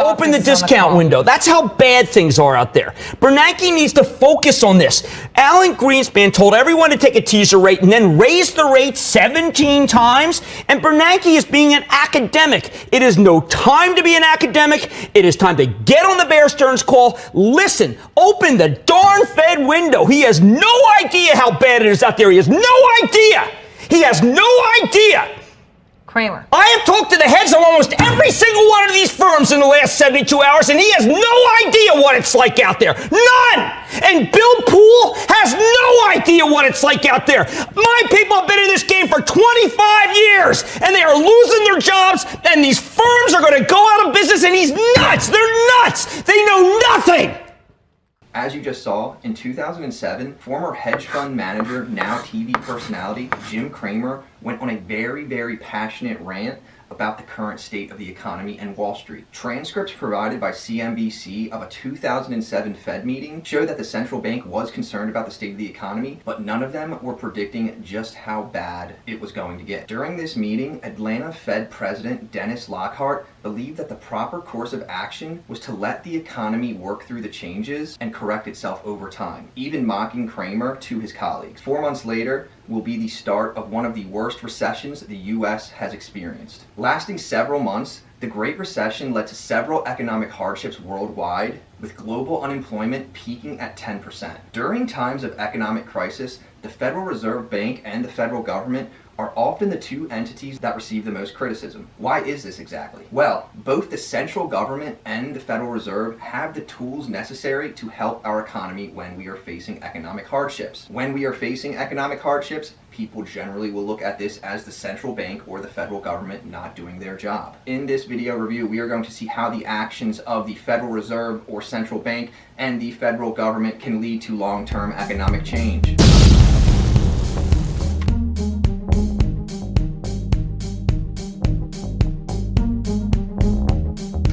open the discount window. That's how bad things are out there. Bernanke needs to focus on this. Alan Greenspan told everyone to take a teaser rate and then raise the rate 17 times. And Bernanke is being an academic. It is no time to be an academic. It is time to get on the Bear Stearns call. Listen, open the darn Fed window. He has no idea how bad it is out there. He has no idea. He has no idea. Kramer. I have talked to the heads of almost every single one of these firms in the last 72 hours, and he has no idea what it's like out there. None! And Bill Poole has no idea what it's like out there. My people have been in this game for 25 years, and they are losing their jobs, and these firms are going to go out of business, and he's nuts. They're nuts. They know nothing. As you just saw, in 2007, former hedge fund manager, now TV personality, Jim Cramer, went on a very passionate rant about the current state of the economy and Wall Street. Transcripts provided by CNBC of a 2007 Fed meeting show that the central bank was concerned about the state of the economy, but none of them were predicting just how bad it was going to get. During this meeting, Atlanta Fed President Dennis Lockhart believed that the proper course of action was to let the economy work through the changes and correct itself over time, even mocking Cramer to his colleagues. 4 months later will be the start of one of the worst recessions the U.S. has experienced. Lasting several months, the Great Recession led to several economic hardships worldwide, with global unemployment peaking at 10%. During times of economic crisis, the Federal Reserve Bank and the federal government are often the two entities that receive the most criticism. Why is this exactly? Well, both the central government and the Federal Reserve have the tools necessary to help our economy when we are facing economic hardships. When we are facing economic hardships, people generally will look at this as the central bank or the federal government not doing their job. In this video review, we are going to see how the actions of the Federal Reserve or central bank and the federal government can lead to long-term economic change.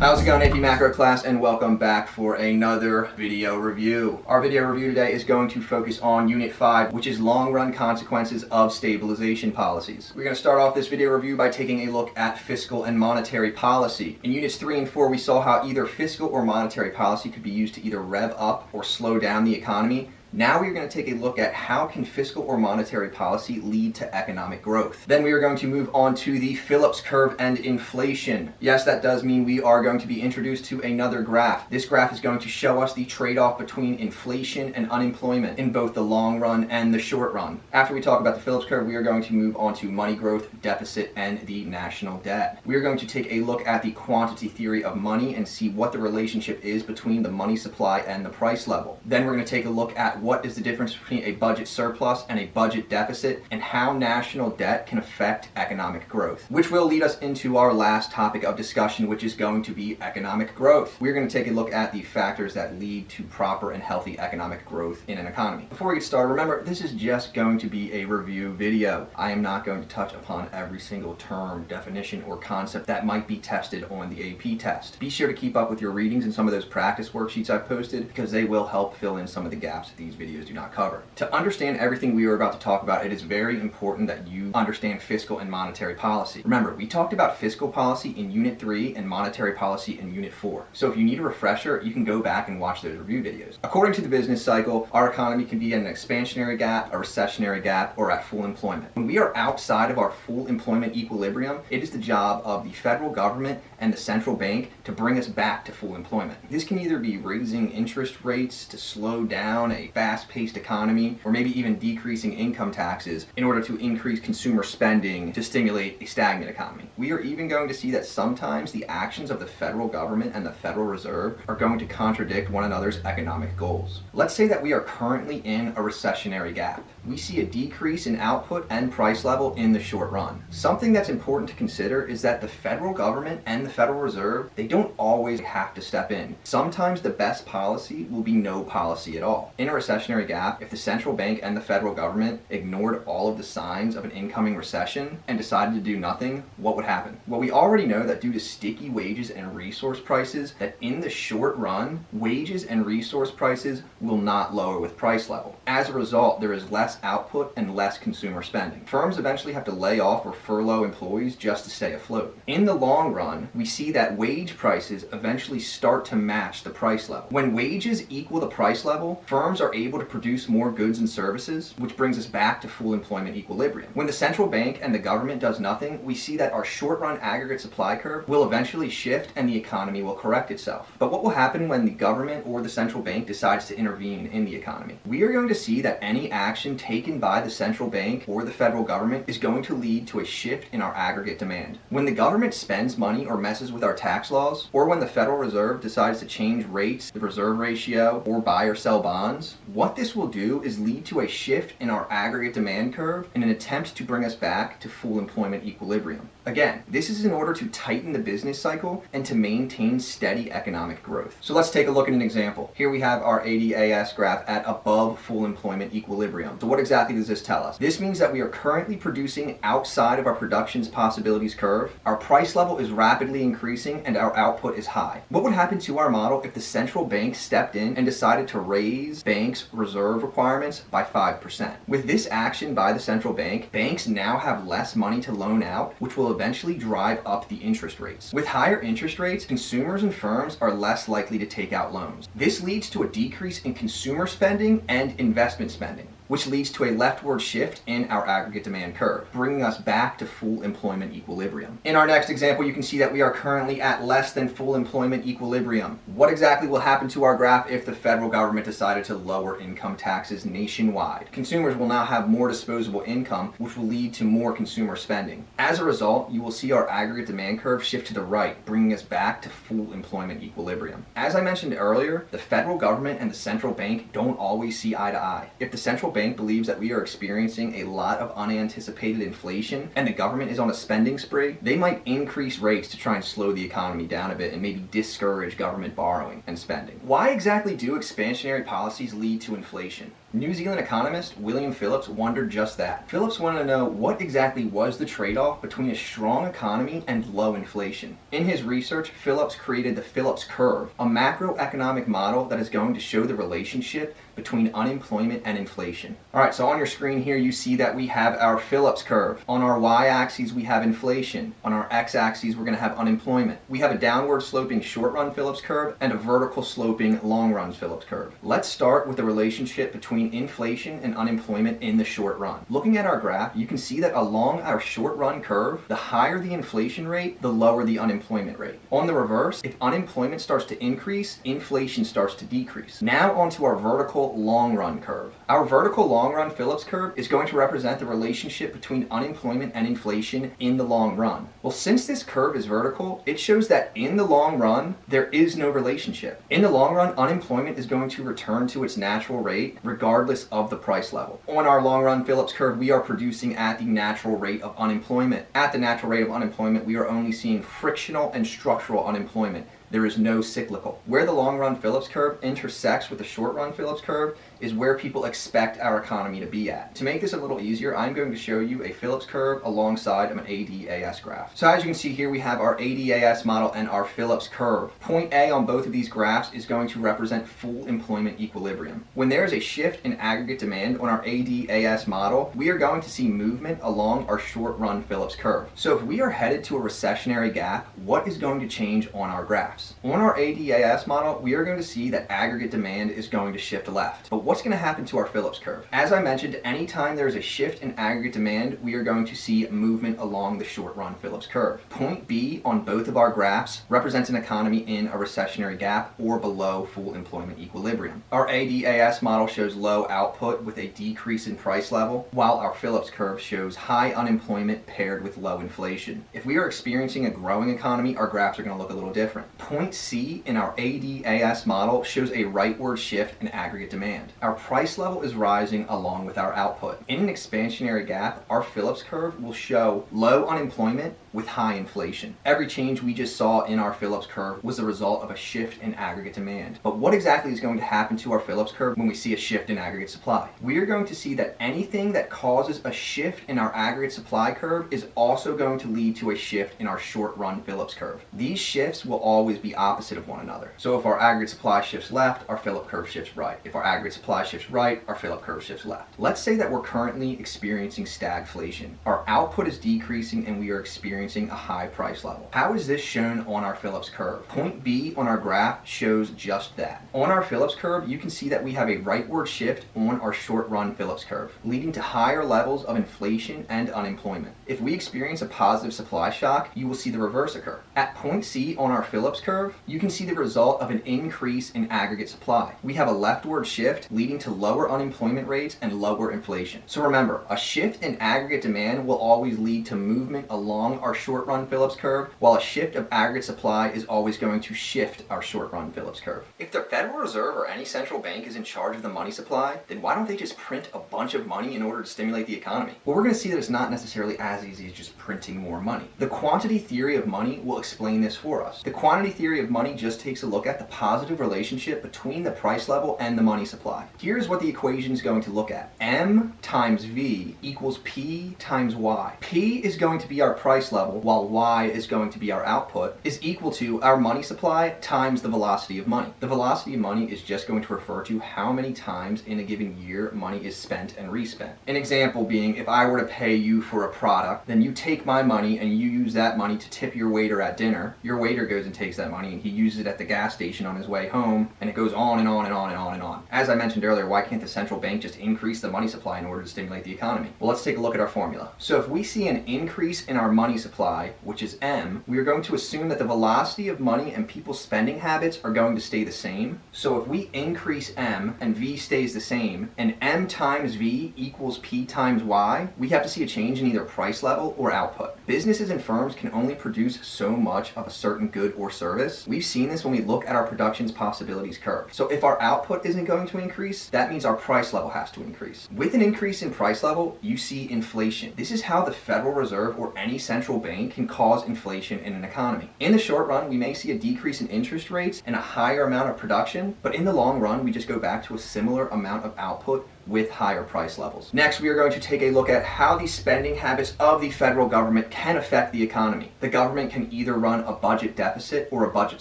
How's it going, AP Macro class, and welcome back for another video review. Our video review today is going to focus on Unit 5, which is long-run consequences of stabilization policies. We're going to start off this video review by taking a look at fiscal and monetary policy. In Units 3 and 4, we saw how either fiscal or monetary policy could be used to either rev up or slow down the economy. Now we're going to take a look at how can fiscal or monetary policy lead to economic growth. Then we are going to move on to the Phillips curve and inflation. Yes, that does mean we are going to be introduced to another graph. This graph is going to show us the trade-off between inflation and unemployment in both the long run and the short run. After we talk about the Phillips curve, we are going to move on to money growth, deficit, and the national debt. We are going to take a look at the quantity theory of money and see what the relationship is between the money supply and the price level. Then we're going to take a look at what is the difference between a budget surplus and a budget deficit, and how national debt can affect economic growth, which will lead us into our last topic of discussion, which is going to be economic growth. We're going to take a look at the factors that lead to proper and healthy economic growth in an economy. Before we get started, remember, this is just going to be a review video. I am not going to touch upon every single term, definition, or concept that might be tested on the AP test. Be sure to keep up with your readings and some of those practice worksheets I've posted, because they will help fill in some of the gaps that these videos do not cover. To understand everything we are about to talk about, it is very important that you understand fiscal and monetary policy. Remember, we talked about fiscal policy in Unit 3 and monetary policy in Unit 4. So if you need a refresher, you can go back and watch those review videos. According to the business cycle, our economy can be in an expansionary gap, a recessionary gap, or at full employment. When we are outside of our full employment equilibrium, it is the job of the federal government and the central bank to bring us back to full employment. This can either be raising interest rates to slow down a fast-paced economy, or maybe even decreasing income taxes in order to increase consumer spending to stimulate a stagnant economy. We are even going to see that sometimes the actions of the federal government and the Federal Reserve are going to contradict one another's economic goals. Let's say that we are currently in a recessionary gap. We see a decrease in output and price level in the short run. Something that's important to consider is that the federal government and the Federal Reserve, they don't always have to step in. Sometimes the best policy will be no policy at all. In a recession, recessionary gap, if the central bank and the federal government ignored all of the signs of an incoming recession and decided to do nothing, what would happen? Well, we already know that due to sticky wages and resource prices, that in the short run, wages and resource prices will not lower with price level. As a result, there is less output and less consumer spending. Firms eventually have to lay off or furlough employees just to stay afloat. In the long run, we see that wage prices eventually start to match the price level. When wages equal the price level, firms are able to produce more goods and services, which brings us back to full employment equilibrium. When the central bank and the government does nothing, we see that our short-run aggregate supply curve will eventually shift and the economy will correct itself. But what will happen when the government or the central bank decides to intervene in the economy? We are going to see that any action taken by the central bank or the federal government is going to lead to a shift in our aggregate demand. When the government spends money or messes with our tax laws, or when the Federal Reserve decides to change rates, the reserve ratio, or buy or sell bonds, what this will do is lead to a shift in our aggregate demand curve in an attempt to bring us back to full employment equilibrium. Again, this is in order to tighten the business cycle and to maintain steady economic growth. So let's take a look at an example. Here we have our ADAS graph at above full employment equilibrium. So what exactly does this tell us? This means that we are currently producing outside of our production's possibilities curve. Our price level is rapidly increasing and our output is high. What would happen to our model if the central bank stepped in and decided to raise banks' reserve requirements by 5%? With this action by the central bank, banks now have less money to loan out, which will eventually drive up the interest rates. With higher interest rates, consumers and firms are less likely to take out loans. This leads to a decrease in consumer spending and investment spending, which leads to a leftward shift in our aggregate demand curve, bringing us back to full employment equilibrium. In our next example, you can see that we are currently at less than full employment equilibrium. What exactly will happen to our graph if the federal government decided to lower income taxes nationwide? Consumers will now have more disposable income, which will lead to more consumer spending. As a result, you will see our aggregate demand curve shift to the right, bringing us back to full employment equilibrium. As I mentioned earlier, the federal government and the central bank don't always see eye to eye. If the central bank believes that we are experiencing a lot of unanticipated inflation and the government is on a spending spree, they might increase rates to try and slow the economy down a bit and maybe discourage government borrowing and spending. Why exactly do expansionary policies lead to inflation? New Zealand economist William Phillips wondered just that. Phillips wanted to know what exactly was the trade-off between a strong economy and low inflation. In his research, Phillips created the Phillips curve, a macroeconomic model that is going to show the relationship between unemployment and inflation. Alright, so on your screen here you see that we have our Phillips curve. On our y-axis we have inflation. On our x-axis we're going to have unemployment. We have a downward sloping short-run Phillips curve and a vertical sloping long-run Phillips curve. Let's start with the relationship between inflation and unemployment in the short run. Looking at our graph, you can see that along our short run curve, the higher the inflation rate, the lower the unemployment rate. On the reverse, if unemployment starts to increase, inflation starts to decrease. Now onto our vertical long run curve. Our vertical long run Phillips curve is going to represent the relationship between unemployment and inflation in the long run. Well, since this curve is vertical, it shows that in the long run, there is no relationship. In the long run, unemployment is going to return to its natural rate regardless of the price level. On our long run Phillips curve, we are producing at the natural rate of unemployment. At the natural rate of unemployment, we are only seeing frictional and structural unemployment. There is no cyclical. Where the long run Phillips curve intersects with the short run Phillips curve is where people expect our economy to be at. To make this a little easier, I'm going to show you a Phillips curve alongside of an ADAS graph. So as you can see here, we have our ADAS model and our Phillips curve. Point A on both of these graphs is going to represent full employment equilibrium. When there is a shift in aggregate demand on our ADAS model, we are going to see movement along our short run Phillips curve. So if we are headed to a recessionary gap, what is going to change on our graphs? On our ADAS model, we are going to see that aggregate demand is going to shift left. But what's going to happen to our Phillips curve? As I mentioned, anytime there is a shift in aggregate demand, we are going to see movement along the short run Phillips curve. Point B on both of our graphs represents an economy in a recessionary gap or below full employment equilibrium. Our ADAS model shows low output with a decrease in price level, while our Phillips curve shows high unemployment paired with low inflation. If we are experiencing a growing economy, our graphs are going to look a little different. Point C in our ADAS model shows a rightward shift in aggregate demand. Our price level is rising along with our output. In an expansionary gap, our Phillips curve will show low unemployment with high inflation. Every change we just saw in our Phillips curve was the result of a shift in aggregate demand. But what exactly is going to happen to our Phillips curve when we see a shift in aggregate supply? We are going to see that anything that causes a shift in our aggregate supply curve is also going to lead to a shift in our short-run Phillips curve. These shifts will always be opposite of one another. So if our aggregate supply shifts left, our Phillips curve shifts right. If our aggregate supply shifts right, our Phillips curve shifts left. Let's say that we're currently experiencing stagflation. Our output is decreasing and we are experiencing a high price level. How is this shown on our Phillips curve? Point B on our graph shows just that. On our Phillips curve, you can see that we have a rightward shift on our short-run Phillips curve, leading to higher levels of inflation and unemployment. If we experience a positive supply shock, you will see the reverse occur. At point C on our Phillips curve, you can see the result of an increase in aggregate supply. We have a leftward shift leading to lower unemployment rates and lower inflation. So remember, a shift in aggregate demand will always lead to movement along our short-run Phillips curve, while a shift of aggregate supply is always going to shift our short-run Phillips curve. If the Federal Reserve or any central bank is in charge of the money supply, then why don't they just print a bunch of money in order to stimulate the economy? Well, we're going to see that it's not necessarily as easy as just printing more money. The quantity theory of money will explain this for us. The quantity theory of money just takes a look at the positive relationship between the price level and the money supply. Here's what the equation is going to look at. M times V equals P times Y. P is going to be our price level, while Y is going to be our output, is equal to our money supply times the velocity of money. The velocity of money is just going to refer to how many times in a given year money is spent and respent. An example being, if I were to pay you for a product, then you take my money and you use that money to tip your waiter at dinner. Your waiter goes and takes that money and he uses it at the gas station on his way home, and it goes on and on and on and on and on. As I mentioned earlier, why can't the central bank just increase the money supply in order to stimulate the economy? Well, let's take a look at our formula. So if we see an increase in our money supply, which is M, we are going to assume that the velocity of money and people's spending habits are going to stay the same. So if we increase M and V stays the same, and M times V equals P times Y, we have to see a change in either price level or output. Businesses and firms can only produce so much of a certain good or service. We've seen this when we look at our production's possibilities curve. So if our output isn't going to increase, that means our price level has to increase. With an increase in price level, you see inflation. This is how the Federal Reserve or any central bank can cause inflation in an economy. In the short run, we may see a decrease in interest rates and a higher amount of production, but in the long run, we just go back to a similar amount of output with higher price levels. Next, we are going to take a look at how the spending habits of the federal government can affect the economy. The government can either run a budget deficit or a budget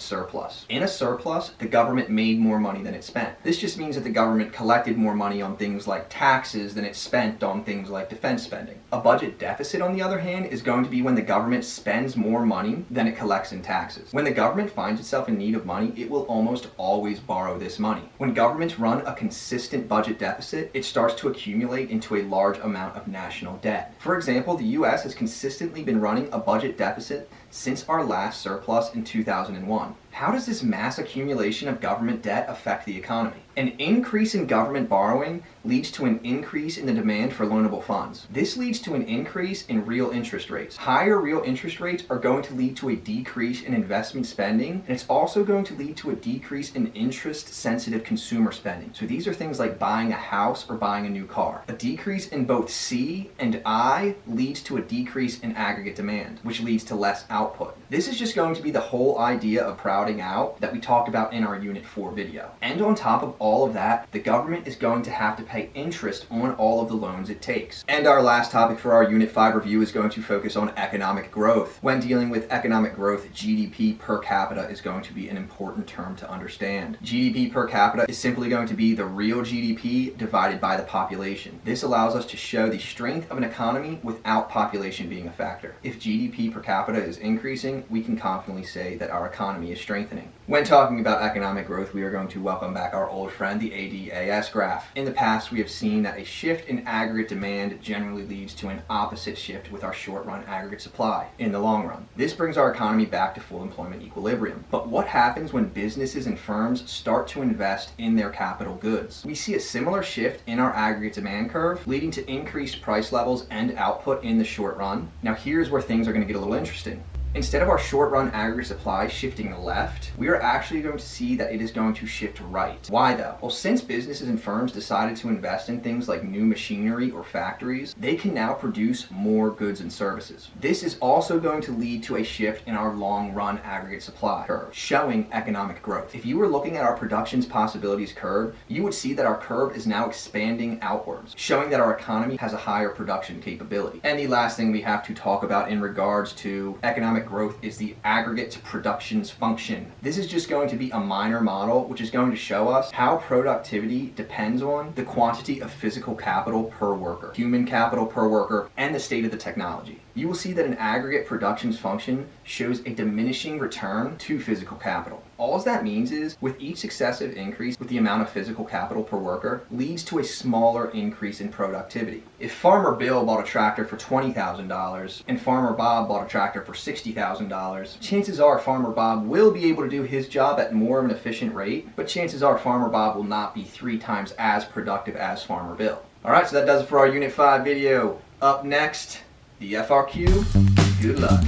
surplus. In a surplus, the government made more money than it spent. This just means that the government collected more money on things like taxes than it spent on things like defense spending. A budget deficit, on the other hand, is going to be when the government spends more money than it collects in taxes. When the government finds itself in need of money, it will almost always borrow this money. When governments run a consistent budget deficit, it starts to accumulate into a large amount of national debt. For example, the US has consistently been running a budget deficit since our last surplus in 2001. How does this mass accumulation of government debt affect the economy? An increase in government borrowing leads to an increase in the demand for loanable funds. This leads to an increase in real interest rates. Higher real interest rates are going to lead to a decrease in investment spending, and it's also going to lead to a decrease in interest-sensitive consumer spending. So these are things like buying a house or buying a new car. A decrease in both C and I leads to a decrease in aggregate demand, which leads to less output. This is just going to be the whole idea of crowding out that we talked about in our Unit 4 video. And on top of all of that, the government is going to have to pay interest on all of the loans it takes. And our last topic for our Unit 5 review is going to focus on economic growth. When dealing with economic growth, GDP per capita is going to be an important term to understand. GDP per capita is simply going to be the real GDP divided by the population. This allows us to show the strength of an economy without population being a factor. If GDP per capita is increasing, we can confidently say that our economy is strengthening. When talking about economic growth, we are going to welcome back our old friend, the ADAS graph. In the past, we have seen that a shift in aggregate demand generally leads to an opposite shift with our short-run aggregate supply in the long run. This brings our economy back to full employment equilibrium. But what happens when businesses and firms start to invest in their capital goods? We see a similar shift in our aggregate demand curve, leading to increased price levels and output in the short run. Now here's where things are going to get a little interesting. Instead of our short-run aggregate supply shifting left, we are actually going to see that it is going to shift right. Why though? Well, since businesses and firms decided to invest in things like new machinery or factories, they can now produce more goods and services. This is also going to lead to a shift in our long-run aggregate supply curve, showing economic growth. If you were looking at our production's possibilities curve, you would see that our curve is now expanding outwards, showing that our economy has a higher production capability. And the last thing we have to talk about in regards to economic growth is the aggregate to productions function. This is just going to be a minor model which is going to show us how productivity depends on the quantity of physical capital per worker, human capital per worker, and the state of the technology. You will see that an aggregate productions function shows a diminishing return to physical capital. All that means is, with each successive increase with the amount of physical capital per worker leads to a smaller increase in productivity. If Farmer Bill bought a tractor for $20,000 and Farmer Bob bought a tractor for $60,000, chances are Farmer Bob will be able to do his job at more of an efficient rate, but chances are Farmer Bob will not be 3 times as productive as Farmer Bill. Alright, so that does it for our Unit 5 video. Up next, the FRQ. Good luck.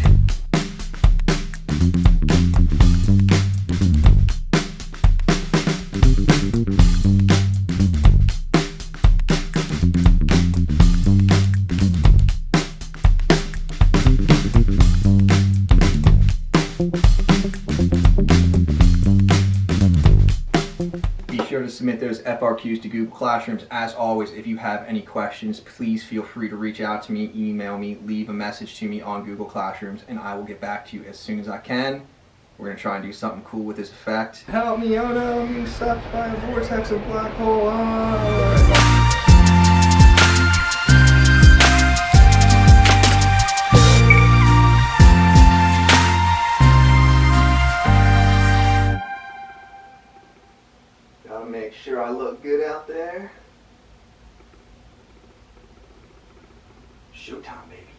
Be sure to submit those FRQs to Google Classrooms. As always, if you have any questions, please feel free to reach out to me, email me, leave a message to me on Google Classrooms, and I will get back to you as soon as I can. We're going to try and do something cool with this effect. Help me, oh no, I'm being sucked by a vortex of black hole. Gotta make sure I look good out there. Showtime, baby.